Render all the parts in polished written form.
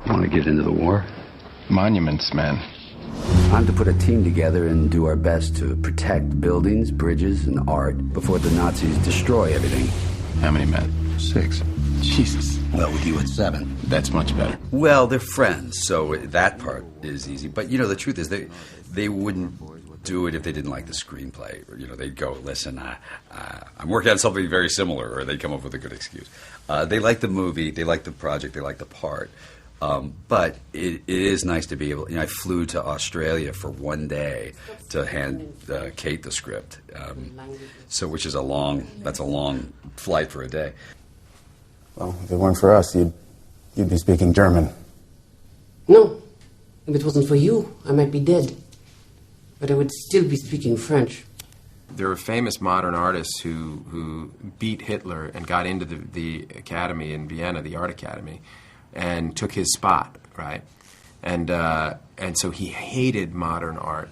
You want to get into the war? Monuments, man. I'm to put a team together and do our best to protect buildings, bridges, and art before the Nazis destroy everything. How many men? 6. Jesus. Well, with you at 7. That's much better. Well, they're friends, so that part is easy. But, the truth is they wouldn't do it if they didn't like the screenplay. Or, they'd go, listen, I'm working on something very similar, or they'd come up with a good excuse. They like the movie, they like the project, they like the part. But it is nice to be able. I flew to Australia for one day to hand Cate the script, which is a long flight for a day. Well, if it weren't for us, you'd be speaking German. No, if it wasn't for you, I might be dead, but I would still be speaking French. There are famous modern artists who beat Hitler and got into the academy in Vienna, the Art Academy, and took his spot, right? And so he hated modern art,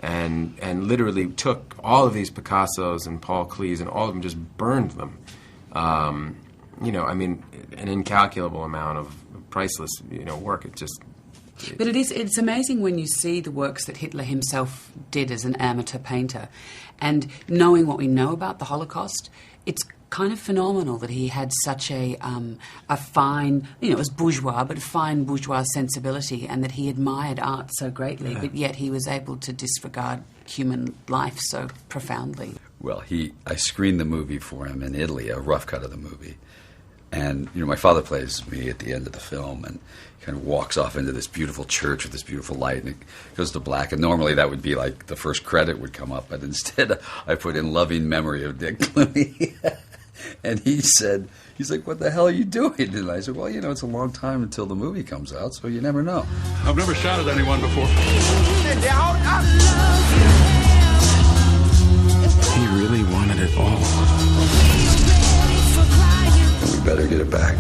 and literally took all of these Picassos and Paul Klees and all of them, just burned them. An incalculable amount of priceless, work. But it's amazing when you see the works that Hitler himself did as an amateur painter, and knowing what we know about the Holocaust, it's kind of phenomenal that he had such a fine, it was bourgeois, but a fine bourgeois sensibility, and that he admired art so greatly, but yet he was able to disregard human life so profoundly. Well, I screened the movie for him in Italy, a rough cut of the movie. And, my father plays me at the end of the film and kind of walks off into this beautiful church with this beautiful light, and it goes to black. And normally that would be like the first credit would come up, but instead I put in loving memory of Dick Clooney. And he's like, what the hell are you doing? And I said, well, it's a long time until the movie comes out, so you never know. I've never shot at anyone before. He really wanted it all. And we better get it back.